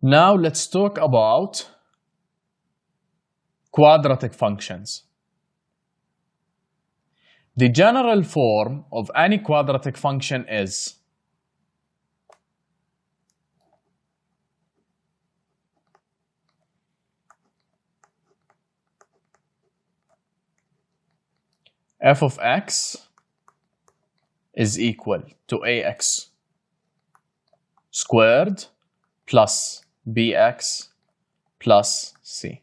Now let's talk about quadratic functions. The general form of any quadratic function is f of x is equal to ax squared plus bx plus c.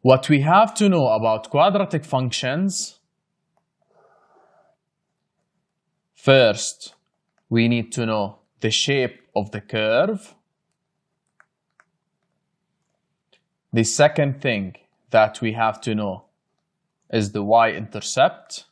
What we have to know about quadratic functions, first, we need to know the shape of the curve. The second thing that we have to know is the y-intercept.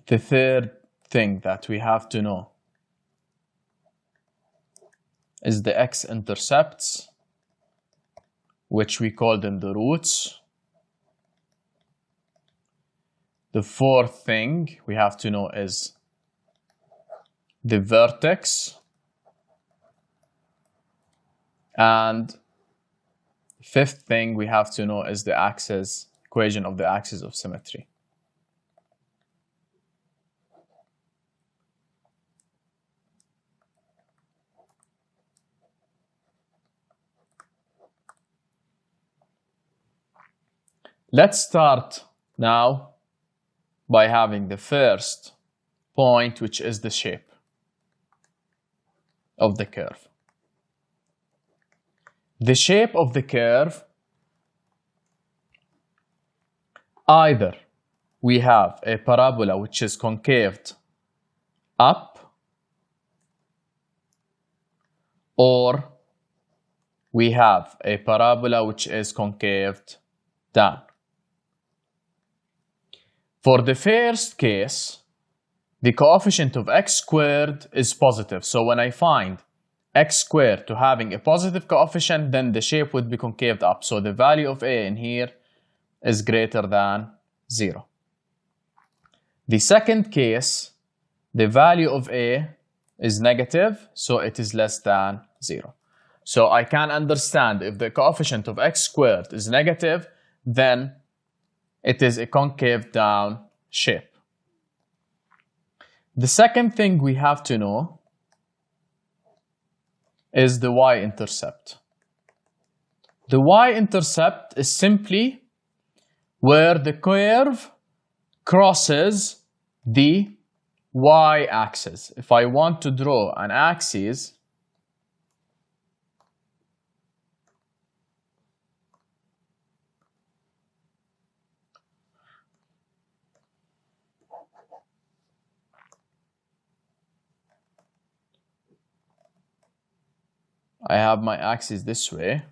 The third thing that we have to know is the x-intercepts, which we call them the roots. The fourth thing we have to know is the vertex. And the fifth thing we have to know is the equation of the axis of symmetry. Let's start now by having the first point, which is the shape of the curve. The shape of the curve, either we have a parabola which is concaved up, or we have a parabola which is concaved down. For the first case, the coefficient of x squared is positive. So when I find x squared to having a positive coefficient, then the shape would be concaved up. So the value of a in here is greater than 0. The second case, the value of a is negative, so it is less than 0. So I can understand if the coefficient of x squared is negative, then it is a concave down shape. The second thing we have to know is the y-intercept. The y-intercept is simply where the curve crosses the y-axis. If I want to draw an axis, I have my axis this way.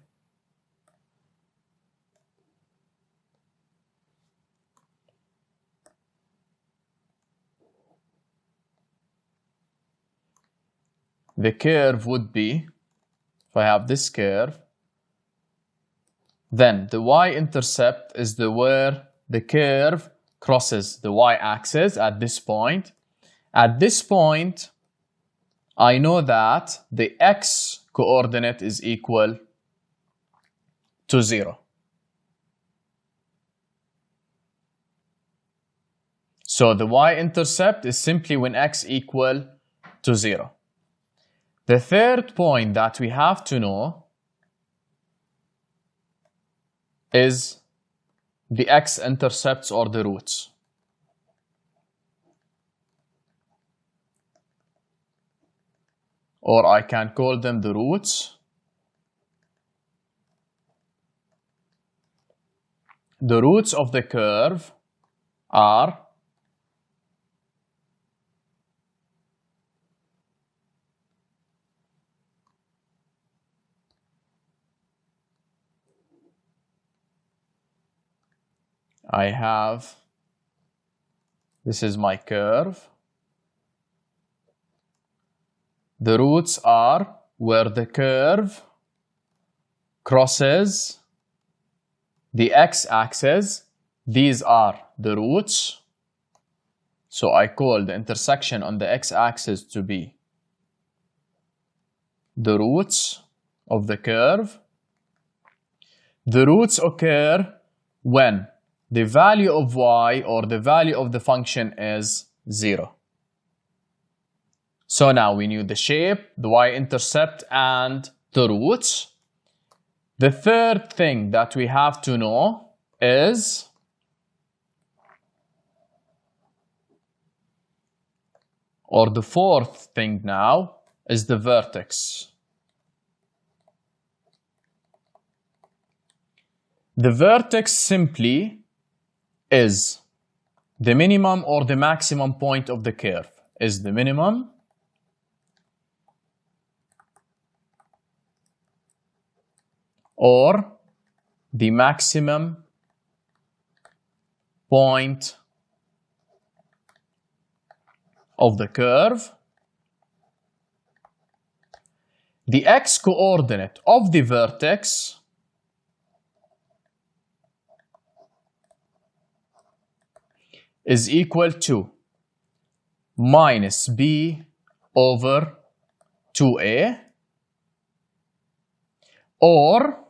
The curve would be, if I have this curve, then the y-intercept is where the curve crosses the y-axis at this point. At this point, I know that the x coordinate is equal to 0. So the y-intercept is simply when x equal to 0. The third point that we have to know is the x-intercepts or the roots. Or I can call them the roots. The roots of the curve are this is my curve. The roots are where the curve crosses the x-axis. These are the roots. So I call the intersection on the x-axis to be the roots of the curve. The roots occur when the value of y or the value of the function is 0. So now we knew the shape, the y-intercept, and the roots. The third thing that we have to know is or the fourth thing now is the vertex. The vertex simply is the minimum or the maximum point of the curve. Is the minimum or the maximum point of the curve. The x-coordinate of the vertex is equal to minus b over 2a, or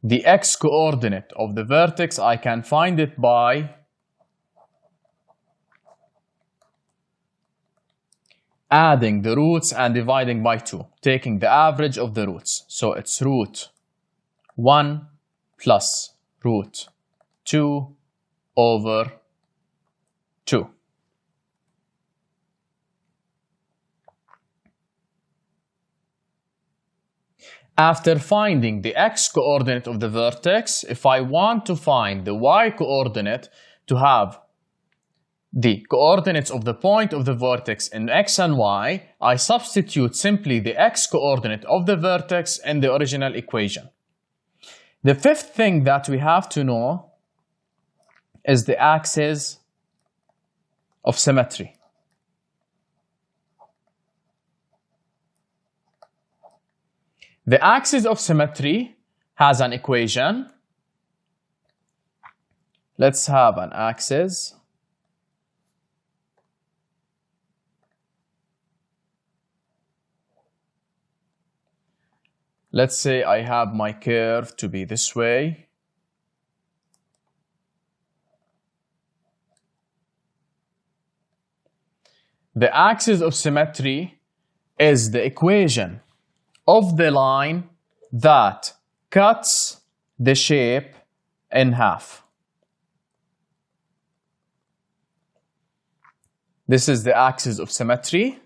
the x-coordinate of the vertex, I can find it by adding the roots and dividing by 2, taking the average of the roots. So it's root 1 plus root 2 over 2. After finding the x-coordinate of the vertex, if I want to find the y-coordinate to have the coordinates of the point of the vertex in x and y, I substitute simply the x-coordinate of the vertex in the original equation. The fifth thing that we have to know is the axis of symmetry. The axis of symmetry has an equation. Let's have an axis. Let's say I have my curve to be this way. The axis of symmetry is the equation of the line that cuts the shape in half. This is the axis of symmetry.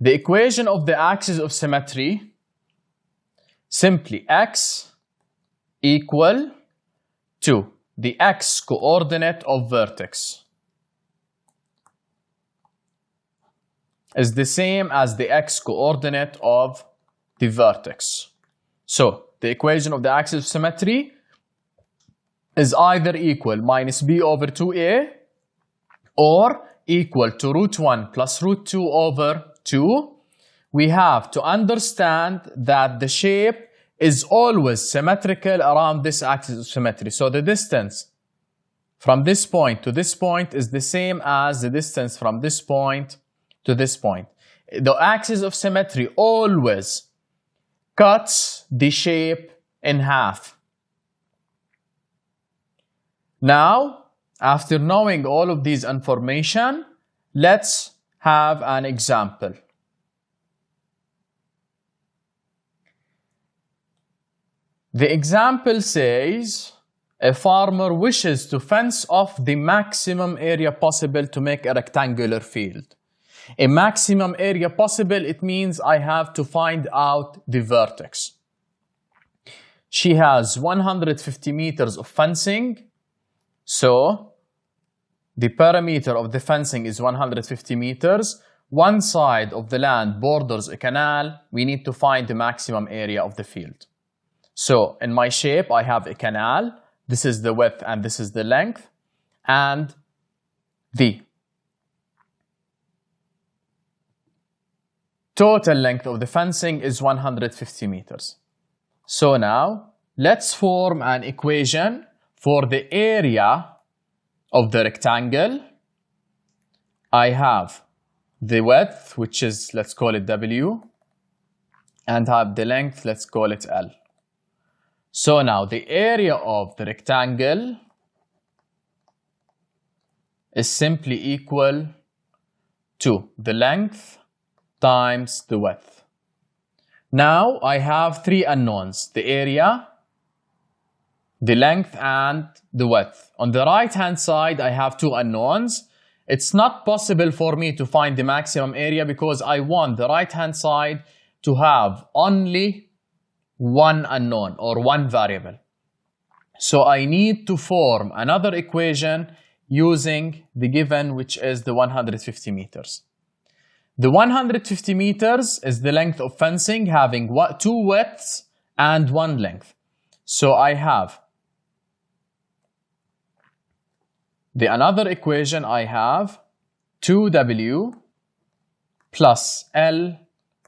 The equation of the axis of symmetry, simply x equal to the x-coordinate of vertex is the same as the x-coordinate of the vertex. So the equation of the axis of symmetry is either equal minus b over 2a or equal to root 1 plus root 2 over 2. We have to understand that the shape is always symmetrical around this axis of symmetry. So the distance from this point to this point is the same as the distance from this point to this point. The axis of symmetry always cuts the shape in half. Now, after knowing all of these information, let's have an example. The example says a farmer wishes to fence off the maximum area possible to make a rectangular field. A maximum area possible, it means I have to find out the vertex. She has 150 meters of fencing, so the perimeter of the fencing is 150 meters. One side of the land borders a canal. We need to find the maximum area of the field. So in my shape, I have a canal. This is the width and this is the length. And the total length of the fencing is 150 meters. So now, let's form an equation for the area of the rectangle. I have the width, which is, let's call it W, and have the length, let's call it L. So now the area of the rectangle is simply equal to the length times the width. Now I have three unknowns: the area, the length, and the width. On the right hand side, I have two unknowns. It's not possible for me to find the maximum area because I want the right hand side to have only one unknown or one variable. So I need to form another equation using the given, which is the 150 meters. The 150 meters is the length of fencing having two widths and one length. So I have another equation. I have 2W plus L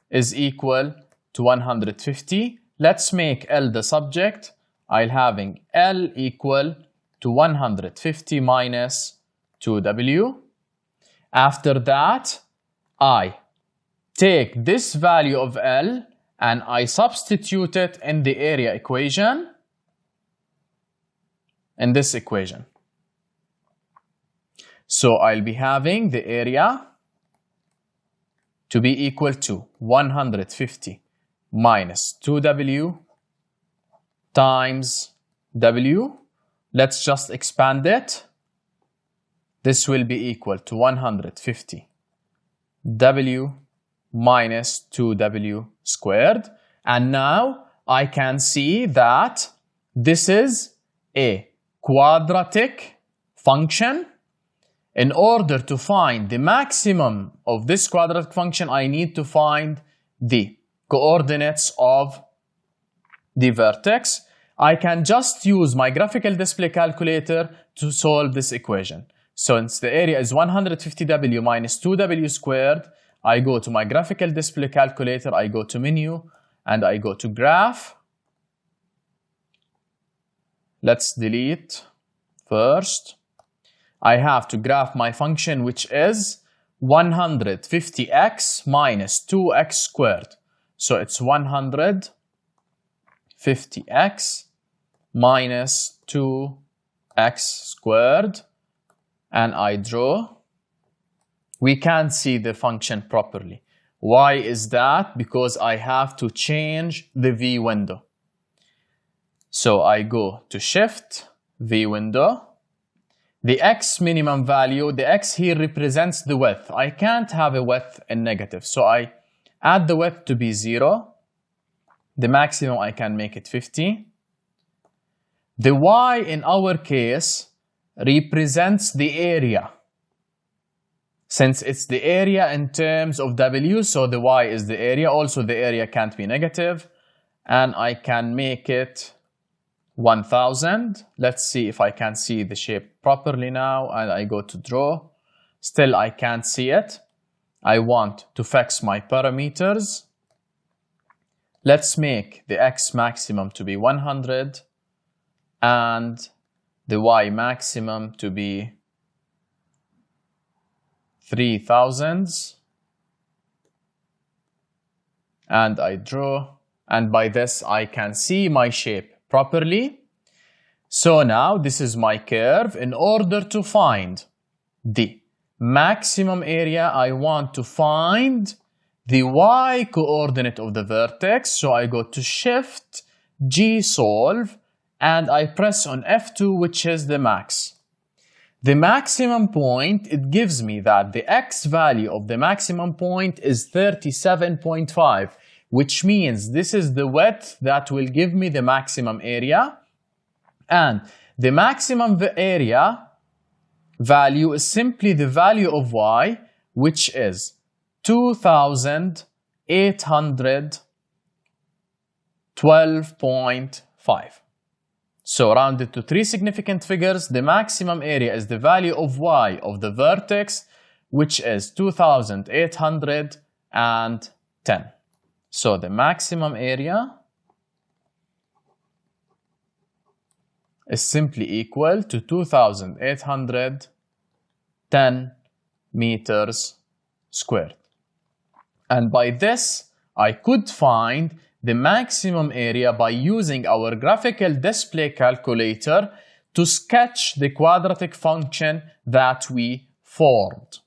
is equal to 150. Let's make L the subject. I'll having L equal to 150 minus 2W. After that, I take this value of L and I substitute it in the area equation, in this equation. So I'll be having the area to be equal to 150 minus 2W times W. Let's just expand it. This will be equal to 150 W minus 2W squared. And now I can see that this is a quadratic function. In order to find the maximum of this quadratic function, I need to find the coordinates of the vertex. I can just use my graphical display calculator to solve this equation. Since the area is 150W minus 2W squared, I go to my graphical display calculator, I go to menu, and I go to graph. Let's delete first. I have to graph my function, which is 150x minus 2x squared. So it's 150x minus 2x squared. And I draw. We can't see the function properly. Why is that? Because I have to change the V window. So I go to Shift, V window. The X minimum value, the X here represents the width. I can't have a width in negative. So I add the width to be 0. The maximum I can make it 50. The Y in our case represents the area. Since it's the area in terms of W, so the Y is the area. Also, the area can't be negative. And I can make it 1000. Let's see if I can see the shape properly now. And I go to draw. Still, I can't see it. I want to fix my parameters. Let's make the X maximum to be 100 and the Y maximum to be 3000. And I draw. And by this, I can see my shape properly. So now this is my curve. In order to find the maximum area, I want to find the Y coordinate of the vertex. So I go to Shift, G solve, and I press on F2, which is the max. The maximum point, it gives me that the X value of the maximum point is 37.5. Which means this is the width that will give me the maximum area. And the maximum area value is simply the value of Y, which is 2812.5. So rounded to three significant figures, the maximum area is the value of Y of the vertex, which is 2812. 10. So the maximum area is simply equal to 2,810 meters squared. And by this, I could find the maximum area by using our graphical display calculator to sketch the quadratic function that we formed.